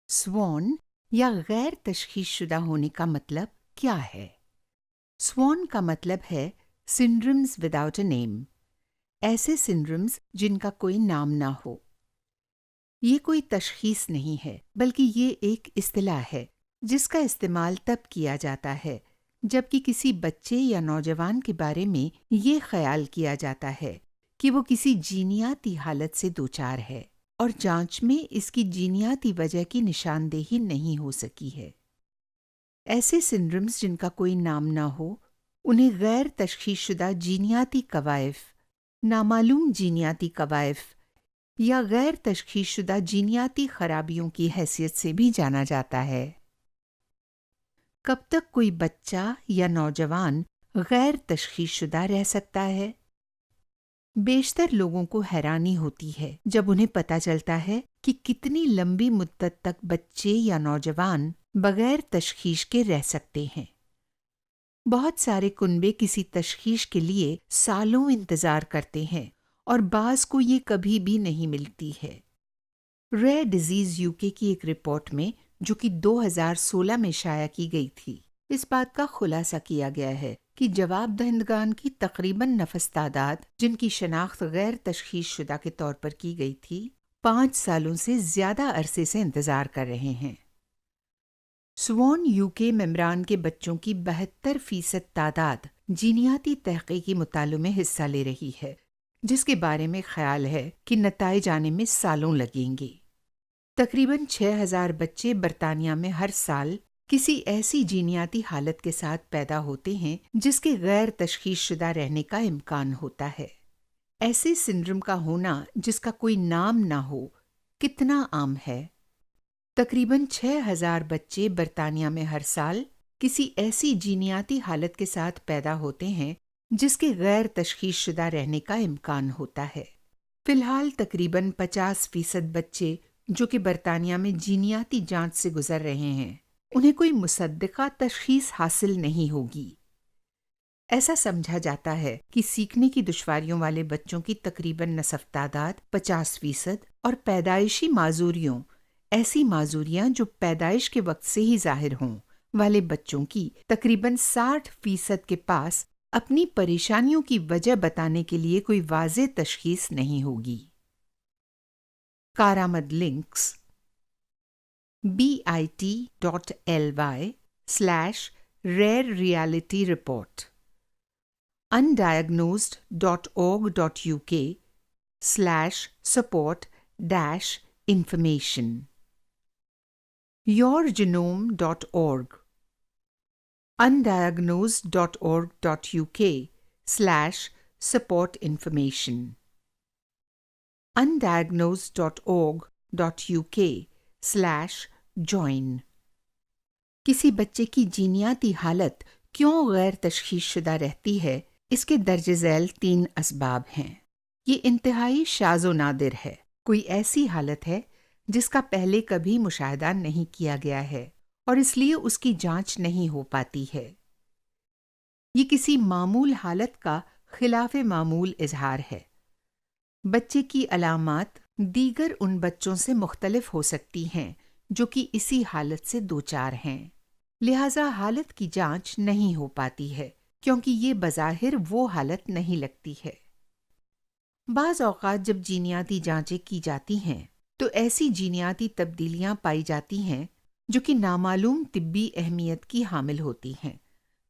स्वान या गैर तशखीस शुदा होने का मतलब क्या है? स्वान का मतलब है सिंड्रोम्स विदाउट अ नेम, ऐसे सिंड्रोम्स जिनका कोई नाम ना हो। ये कोई तशखीस नहीं है, बल्कि ये एक इस्तिलाह है जिसका इस्तेमाल तब किया जाता है जबकि किसी बच्चे या नौजवान के बारे में ये ख्याल किया जाता है कि वो किसी जीनियाती हालत से दोचार है और जांच में इसकी जीनियाती वजह की निशानदेही नहीं हो सकी है। ऐसे सिंड्रोम्स जिनका कोई नाम ना हो, उन्हें गैर तशखीसशुदा जीनियाती कवायफ, नामालूम जीनियाती कवायफ या गैर तशखीसशुदा जीनियाती खराबियों की हैसियत से भी जाना जाता है। कब तक कोई बच्चा या नौजवान गैर तशखीसशुदा रह सकता है? बेशतर लोगों को हैरानी होती है जब उन्हें पता चलता है कि कितनी लंबी मुद्दत तक बच्चे या नौजवान बगैर तशखीश के रह सकते हैं। बहुत सारे कुनबे किसी तशखीश के लिए सालों इंतजार करते हैं और बाज को ये कभी भी नहीं मिलती है। रेयर डिजीज यूके की एक रिपोर्ट में, जो कि 2016 में शाया की गई थी, इस बात का खुलासा किया गया है कि जवाब दहिंदगान की तकरीबन नफस तादाद जिनकी शनाख्त गैर तशखीस शुदा के तौर पर की गई थी, 5 सालों से ज्यादा अरसे से इंतजार कर रहे हैं। स्वान यूके मेम्बरान के बच्चों की 72% तादाद जीनियाती तहकीकी मुतालों में हिस्सा ले रही है, जिसके बारे में ख्याल है कि नताइज आने में सालों लगेंगे। तकरीबन 6000 बच्चे बरतानिया में हर साल किसी ऐसी जीनियाती हालत के साथ पैदा होते हैं जिसके गैर तशखीस शुदा रहने का इम्कान होता है। ऐसे सिंड्रोम का होना जिसका कोई नाम ना हो कितना आम है? तकरीबन 6000 बच्चे बरतानिया में हर साल किसी ऐसी जीनियाती हालत के साथ पैदा होते हैं जिसके गैर तशखीस शुदा रहने का इम्कान होता है। फिलहाल तकरीबन 50% बच्चे जो कि बरतानिया में जीनियाती जांच से गुजर रहे हैं, उन्हें कोई मुसद्दिका तशखीस हासिल नहीं होगी। ऐसा समझा जाता है कि सीखने की दुश्वारियों वाले बच्चों की तकरीबन नसफ तादाद 50% और पैदाइशी माजूरियों, ऐसी माजूरियां जो पैदाइश के वक्त से ही जाहिर हों, वाले बच्चों की तकरीबन 60% के पास अपनी परेशानियों की वजह बताने के लिए कोई वाज़ेह तशखीस नहीं होगी। कारामद links bit.ly/rare reality report, undiagnosed.org.uk/support-information, yourgenome.org, undiagnosed.org.uk/support-information, undiagnosed.org.uk/join। किसी बच्चे की जीनियाती हालत क्यों गैर तशखीस शुदा रहती है, इसके दर्ज झैल 3 असबाब हैं। ये इंतहाई शाज़ो नादिर है। कोई ऐसी हालत है जिसका पहले कभी मुशाहिदा नहीं किया गया है और इसलिए उसकी जांच नहीं हो पाती है। ये किसी मामूल हालत का खिलाफ मामूल इजहार है। बच्चे की अलामात दीगर उन बच्चों से मुख्तलिफ हो सकती हैं जो कि इसी हालत से दोचार हैं, लिहाजा हालत की जांच नहीं हो पाती है क्योंकि ये बज़ाहिर वो हालत नहीं लगती है। बाज़ औक़ात जब जीनियाती जांचें की जाती हैं तो ऐसी जीनियाती तब्दीलियां पाई जाती हैं जो कि नामालूम तिब्बी अहमियत की हामिल होती हैं।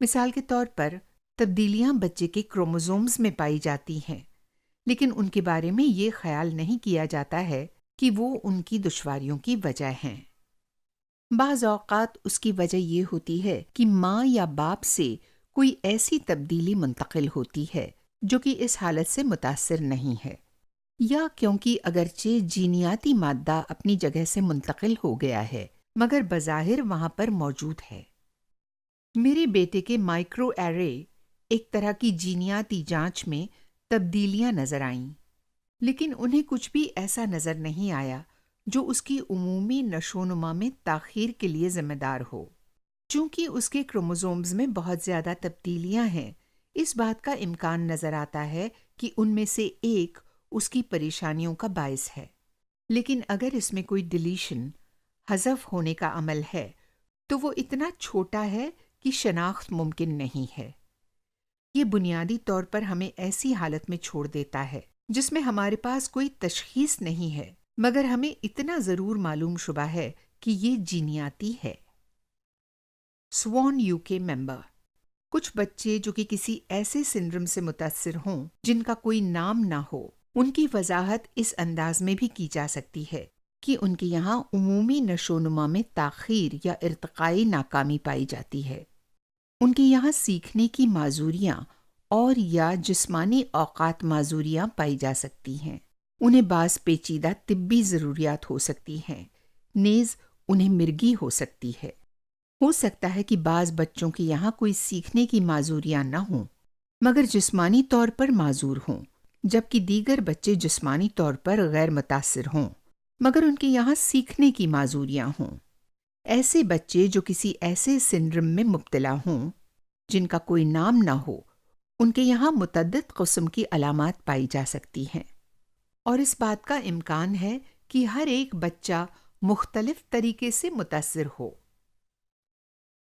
मिसाल के तौर पर तब्दीलियां बच्चे के क्रोमोसोम्स में पाई जाती हैं, लेकिन उनके बारे में ये ख्याल नहीं किया जाता है कि वो उनकी दुश्वारियों की वजह हैं। बाज़ औक़ात उसकी वजह ये होती है कि माँ या बाप से कोई ऐसी तब्दीली मुंतकिल होती है जो कि इस हालत से मुतासिर नहीं है, या क्योंकि अगरचे जीनियाती मादा अपनी जगह से मुंतकिल हो गया है मगर बज़ाहिर वहाँ पर मौजूद है। मेरे बेटे के माइक्रो एरे एक तरह की जीनियाती जांच में तब्दीलियां नजर आईं, लेकिन उन्हें कुछ भी ऐसा नजर नहीं आया जो उसकी उमूमी नशोनुमा में ताख़ीर के लिए जिम्मेदार हो। चूंकि उसके क्रोमोसोम्स में बहुत ज़्यादा तब्दीलियां हैं, इस बात का इम्कान नजर आता है कि उनमें से एक उसकी परेशानियों का बायस है। लेकिन अगर इसमें कोई डिलीशन, حذف ہونے کا عمل ہے تو وہ اتنا چھوٹا ہے کہ شناخت ممکن نہیں ہے۔ یہ بنیادی طور پر ہمیں ایسی حالت میں چھوڑ دیتا ہے جس میں ہمارے پاس کوئی تشخیص نہیں ہے، مگر ہمیں اتنا ضرور معلوم شبہ ہے کہ یہ جینیاتی ہے۔ سوان UK ممبر۔ کچھ بچے جو کہ کسی ایسے سنڈروم سے متاثر ہوں جن کا کوئی نام نہ ہو، ان کی وضاحت اس انداز میں بھی کی جا سکتی ہے کہ ان کے یہاں عمومی نشو نما میں تاخیر یا ارتقائی ناکامی پائی جاتی ہے۔ ان کے یہاں سیکھنے کی معذوریاں اور یا جسمانی اوقات معذوریاں پائی جا سکتی ہیں۔ انہیں بعض پیچیدہ طبی ضروریات ہو سکتی ہیں، نیز انہیں مرگی ہو سکتی ہے۔ ہو سکتا ہے کہ بعض بچوں کے یہاں کوئی سیکھنے کی معذوریاں نہ ہوں مگر جسمانی طور پر معذور ہوں، جبکہ دیگر بچے جسمانی طور پر غیر متاثر ہوں مگر ان کے یہاں سیکھنے کی معذوریاں ہوں۔ ایسے بچے جو کسی ایسے سنڈروم میں مبتلا ہوں جن کا کوئی نام نہ ہو، ان کے یہاں متعدد قسم کی علامات پائی جا سکتی ہیں، اور اس بات کا امکان ہے کہ ہر ایک بچہ مختلف طریقے سے متاثر ہو۔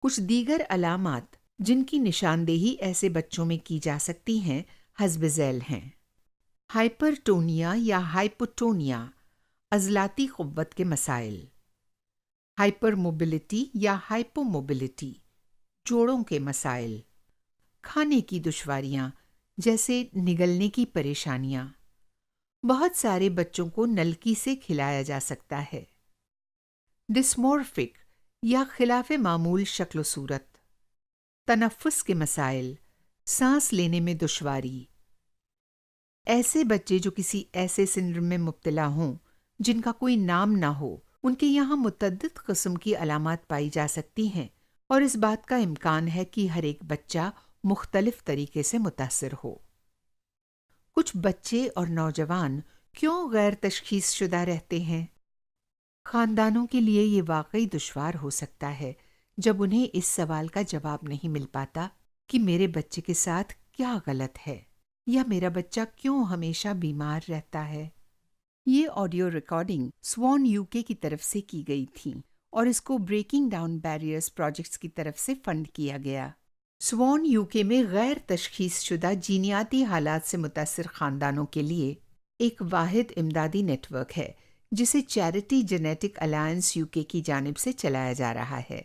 کچھ دیگر علامات جن کی نشاندہی ایسے بچوں میں کی جا سکتی ہیں حسب ذیل ہیں۔ ہائپرٹونیا یا ہائپوٹونیا، عضلاتی قوت کے مسائل۔ ہائپر موبلٹی یا ہائپو موبلٹی، جوڑوں کے مسائل۔ کھانے کی دشواریاں جیسے نگلنے کی پریشانیاں۔ بہت سارے بچوں کو نلکی سے کھلایا جا سکتا ہے۔ ڈسمورفک یا خلاف معمول شکل و صورت۔ تنفس کے مسائل، سانس لینے میں دشواری۔ ایسے بچے جو کسی ایسے سنڈروم میں مبتلا ہوں جن کا کوئی نام نہ ہو، ان کے یہاں متعدد قسم کی علامات پائی جا سکتی ہیں، اور اس بات کا امکان ہے کہ ہر ایک بچہ مختلف طریقے سے متاثر ہو۔ کچھ بچے اور نوجوان کیوں غیر تشخیص شدہ رہتے ہیں؟ خاندانوں کے لیے یہ واقعی دشوار ہو سکتا ہے جب انہیں اس سوال کا جواب نہیں مل پاتا کہ میرے بچے کے ساتھ کیا غلط ہے یا میرا بچہ کیوں ہمیشہ بیمار رہتا ہے۔ یہ آڈیو ریکارڈنگ سوان UK کی طرف سے کی گئی تھی اور اس کو بریکنگ ڈاؤن بیریئرز پروجیکٹس کی طرف سے فنڈ کیا گیا۔ سوان UK میں غیر تشخیص شدہ جینیاتی حالات سے متاثر خاندانوں کے لیے ایک واحد امدادی نیٹ ورک ہے جسے چیریٹی جینیٹک الائنس UK کی جانب سے چلایا جا رہا ہے۔